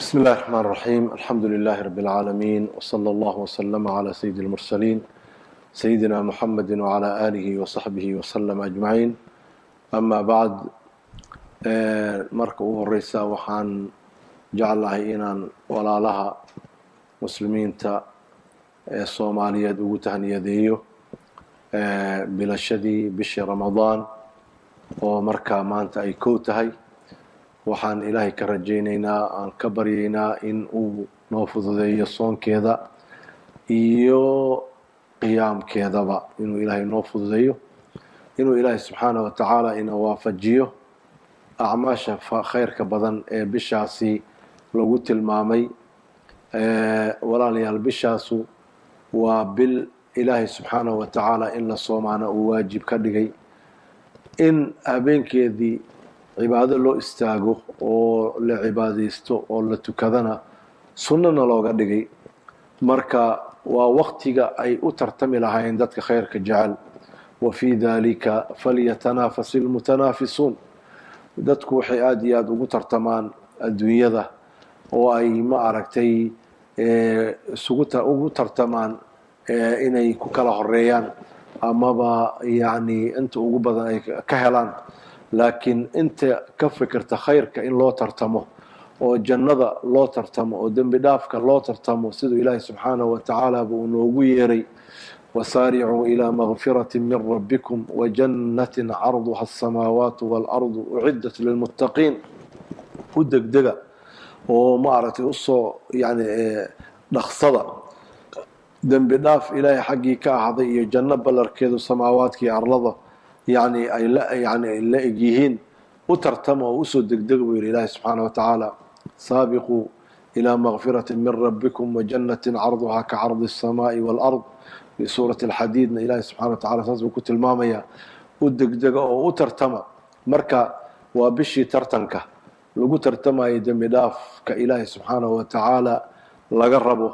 بسم الله الرحمن الرحيم. الحمد لله رب العالمين، وصلى الله وسلم على سيد المرسلين سيدنا محمد وعلى آله وصحبه وسلم أجمعين. أما بعد، marka ugu horeysa waxaan jeclahay inaan walaalaha muslimiinta ee Soomaaliyeed ugu tahniyadeeyo bilashadii bishii Ramadaan oo markaa maanta ay kow tahay. waxaan ilaahay ka rajaynaynaa, aan ka baryaynaa in uu noo fududeeyo soonkeeda iyo qiyaamkeedaba, inuu ilaahay noo fududeeyo, inuu ilaahay subxaanahu wa tacaala ina waafajiyo acmaasha khayrka badan ee bishaasi lagu tilmaamay. walaalayaal, bishaasu waa bil ilaahay subxaanahu wa tacaala in la soomaana uu waajib ka dhigay, in habeenkeedii cibaado loo istaago oo la cibaadaysto oo la tukadana sunnana looga dhigay. marka waa waqtiga ay u tartami lahaayeen dadka khayrka jecel. wafii dalika falyatanafasi lmutanaafisuun. dadku waxay aada iyo aada ugu tartamaan adduunyada oo ay ma aragtay ugu tartamaan inay ku kala horeeyaan amaba yani inta ugu badan ay ka helaan. laakiin inta ka fikirta khayrka in loo tartamo oo jannada loo tartamo oo dembi dhaafka loo tartamo, siduu ilaahay subxaanahu wa tacaala buu noogu yeeray: wasaaricuu ilaa makfirati min rabbikum wajannatin carduha asamaawaatu waalardu uciddat lilmuttaqiin. u degdega oo maaragtay usoo yani dhaqsada dembi dhaaf ilaahay xaggii ka ahday iyo janno ballarkeedu samaawaadka iyo arlada يعني la eg yihiin. u tartama oo usoo degdega buu yidhi ilaahi subxaanaه watacaala: saabiquu ilىa makfirati min rabbikum wajannatin carduhaa ka cardi الsamaaءi wاlأrض. fi suurati اlxadiidna ilaahi subxana watacala saas buu ku tilmaamaya: u degdega oo u tartama. marka waa bishii tartanka lagu tartamayo dembi dhaafka ilaahi subxaanaه watacaala laga rabo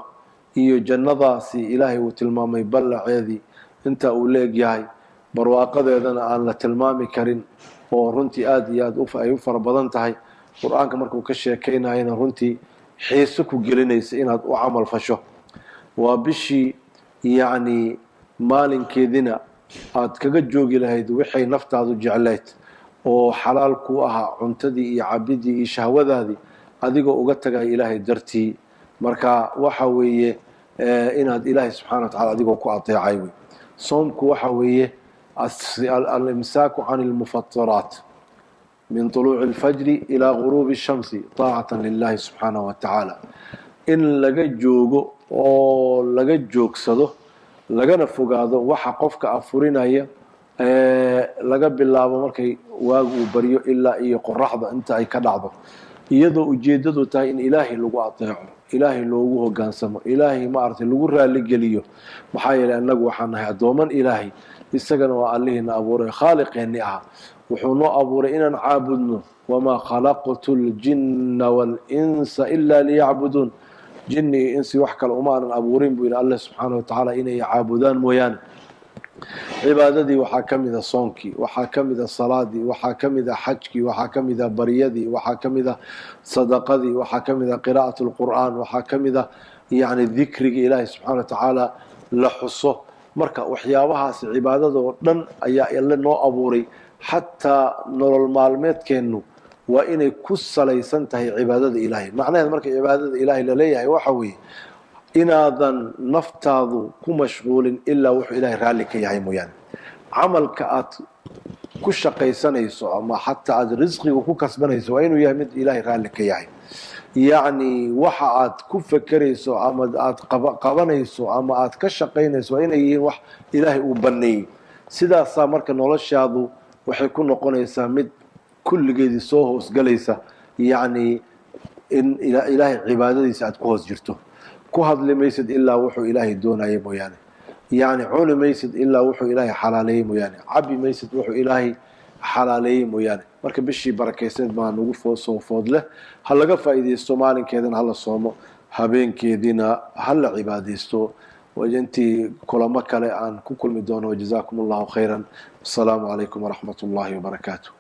iyo jannadaasi ilaahay uu tilmaamay ballaceedii inta uu la eg yahay, barwaaqadeedana aan la tilmaami karin oo runtii aada iyo aada ay u fara badan tahay. qur-aanka markuu ka sheekaynayana runtii xiiso ku gelinaysa inaad u camal fasho. waa bishii yacni maalinkeedina aad kaga joogi lahayd waxay naftaadu jeclayd oo xalaal ku ahaa cuntadii iyo cabidii iyo shahwadaadii, adigoo uga tagaya ilaahay dartii. marka waxa weeye inaad ilaahay subxana wa tacala adigoo ku adeecay wey. soomku waxa weeye الإمساك عن المفطرات من طلوع الفجر إلى غروب الشمس طاعة لله سبحانه وتعالى. إن laga joogo oo laga joogsado lagana fogaado waxa qofka afurinaya laga bilaabo markay waagu uu baryo ilaa iyo qoraxda inta ay ka dhacdo, iyadoo ujeedadu tahay in ilaahay lagu adeeco, ilaahay loogu hogaansamo, ilaahay maaragtay lagu raali geliyo. maxaa yeelay annagu waxaan nahay addooman ilaahay, isagana waa allihiina abuuray, khaaliqeenni aha. wuxuu noo abuuray inaan caabudno: wamaa khalaqtu ljinna waalinsa ilaa liyacbuduun. jinni iyo insi wax kale uma aanan abuurin buu yidhi alle subxaana wa tacaala inay caabudaan mooyaane. cibaadadii waxaa ka mida soonkii, waxaa ka mida salaadii, waxaa ka mida xajkii, waxaa ka mida baryadii, waxaa ka mida sadaqadii, waxaa ka mida qiraa'at lqur'aan, waxaa ka mida yani dikrigii ilaahi subxaana wa tacaala la xuso. marka waxyaabahaas cibaadadoo dhan ayaa alle noo abuuray. xataa nolol maalmeedkeennu waa inay ku salaysan tahay cibaadada ilaahay. macnaheed marka cibaadada ilaahay laleeyahay waxa weeye inaadan naftaadu ku mashquulin ilaa wuxuu ilaahay raalli ka yahay mooyaane. camalka aad ku shaqaysanayso ama xataa aad risqiga ku kasbanayso waa inuu yahay mid ilaahay raalli ka yahay. yacni waxa aad ku fekerayso ama aad qabanayso ama aad ka shaqaynayso waa inay yihiin wax ilaahay uu baneeyey. sidaasaa marka noloshaadu waxay ku noqonaysaa mid kulligeedii soo hoosgalaysa, yacni in ilaahay cibaadadiisa aad ku hoos jirto. ku hadli maysid ilaa wuxuu ilaahay doonaya mooyaane, yacni cuni maysid ilaa wuxuu ilaahay xalaaleeyey mooyaane, cabi maysid wuxuu ilaahay xalaaleeyey mooyaane. marka bishii barakayseed baa nagu soo food leh. ha laga faa'iidaysto, maalinkeedana hala soomo, habeenkeediina ha la cibaadaysto. intii kulamo kale aan ku kulmi doono. wajazaakum allahu khayran. asalaamu calaykum waraxmat ullaahi wabarakaatu.